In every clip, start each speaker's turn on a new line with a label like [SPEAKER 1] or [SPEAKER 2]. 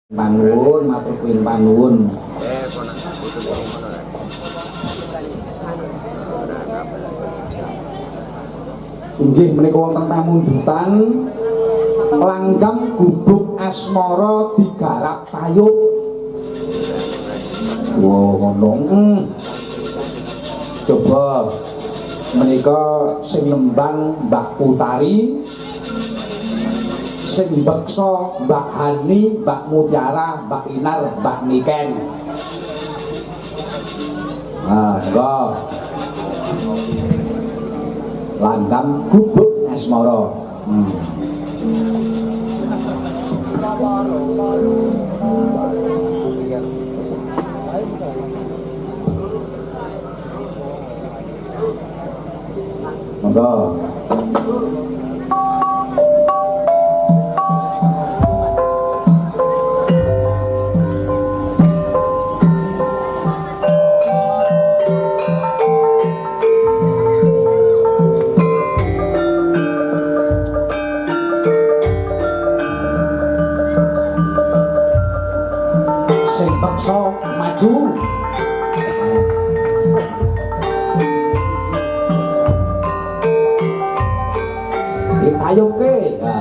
[SPEAKER 1] Panuwun, matur kuing panuwun. Inggih menika wonten pamundutan langgam gubuk asmara digarap tayub. Ngono. Coba menika sing nembang Mbak Utari, sing beksa Mbak Hani, Mbak Mutiara, Mbak Inar, Mbak Niken. Enggak. Langgam gubuk asmara. Monggo. Sing paksa maju. Ditayuke ya.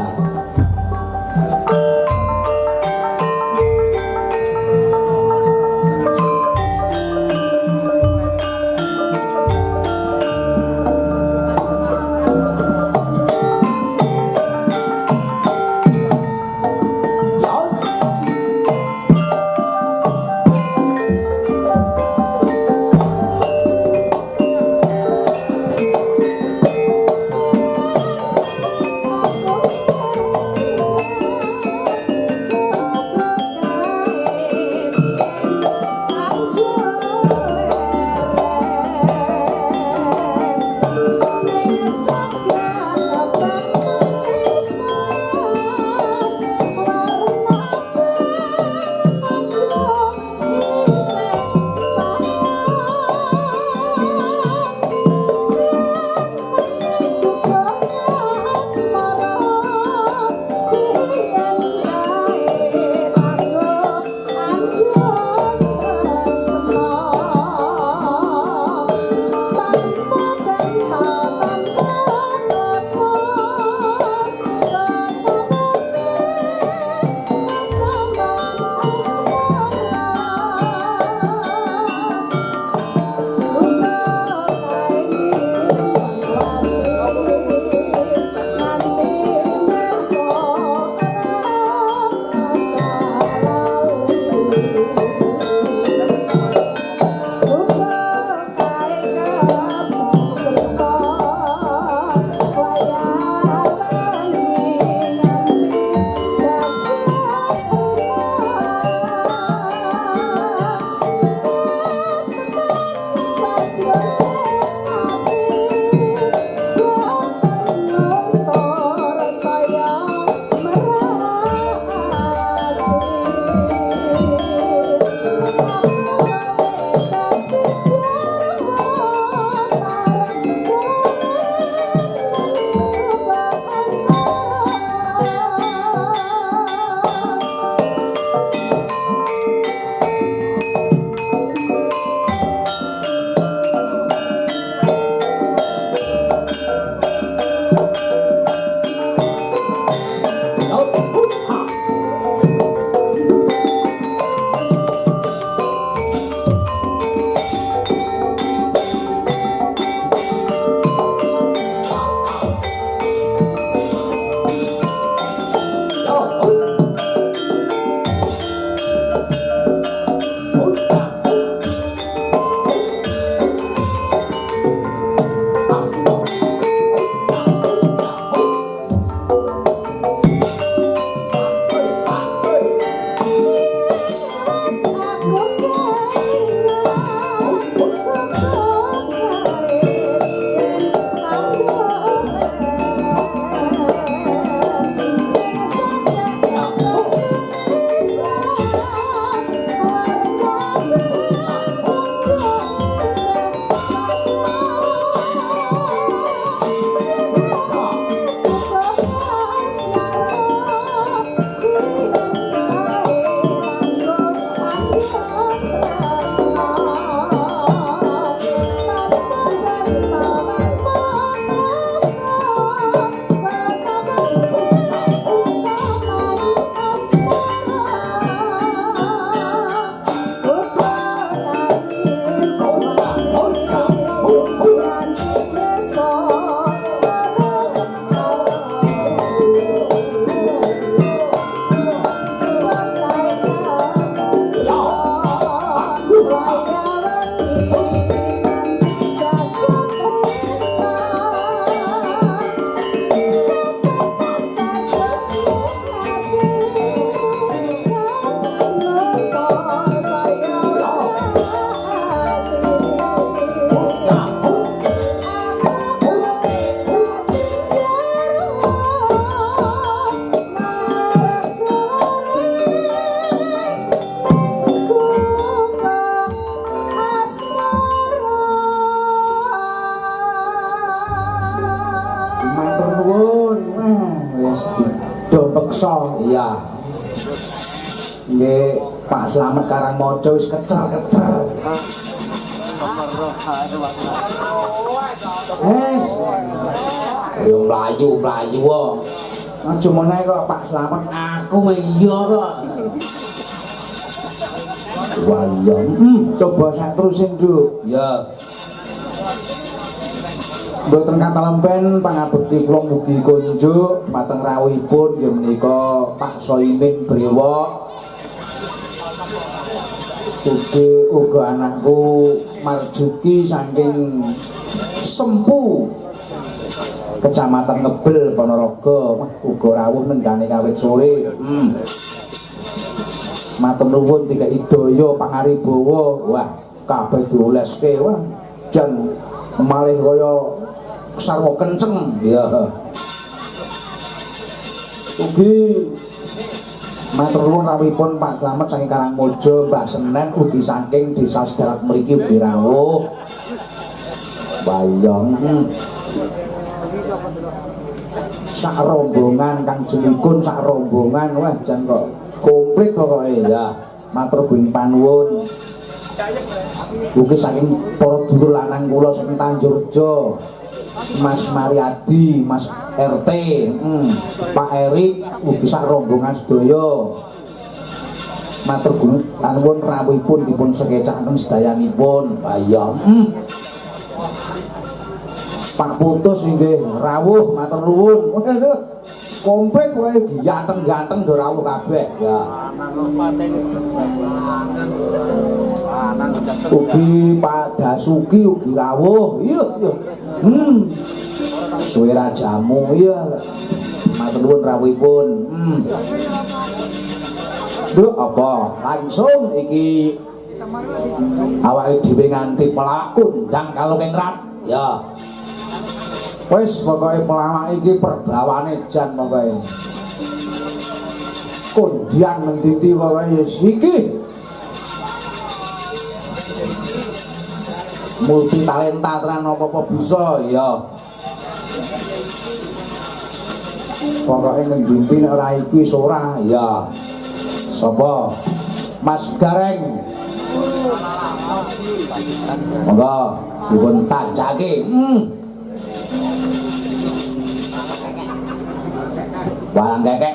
[SPEAKER 1] nggih Pak Slamet Karangmaca wis kecer-kecer. Yo mlayu wae. Aja meneh kok Pak Slamet aku iya kok. Wayang. Coba sak terusin, Nduk. Ya. Mboten katempen pangabekti kula mugi kunjuk pateng rawuhipun ya menika Pak Soimin Brewok. Uga anakku Marjuki saking Sempu Kecamatan Ngebel Ponorogo uga rawuh nenggane kawit sore. Matur nuwun tiga idaya pangaribawa. Wah, kabeh dioleske wah. Jan malih kaya sarwa kenceng. Ya. Ugi matur nuwun rawuhipun Pak Slamet saking Karangmojo, Mbak Senen ugi saking Desa Sedarat mriki ugi rawuh. Bayang. Sak rombongan Kang Jenikun sak rombongan wah jan kok komplit pokoke ya. Matur buing panuwun. Ugi saking para dulur lanang kula saking Tanjurjo. Mas Mariadi, Mas RT, Pak Erik, ugi sak rombongan sedaya. Matur panuwun rawuhipun dipun sekecaken sedayanipun. Bayam. Pak Putus inggih rawuh matur nuwun. Waduh, komplit kowe ganteng-ganteng do rawuh kabeh. Ya. Ugi Pak Dasuki ugi rawuh. Iya, iya. Suwe rajamu ya. Matur nuwun rawuhipun. Duh apa? Langsung iki awake dhewe nganti mlaku ndang kalau kengrat. Ya. Wis pokoke pelawak iki perbawane jan pokoke. Kondian menditi pokoke iki. Multi talenta tenan apa-apa bisa ya. Pokoke ngenditi nek ora iki ora ya. Sapa? Mas Gareng. Monggo dipun tancake. Walang kekek.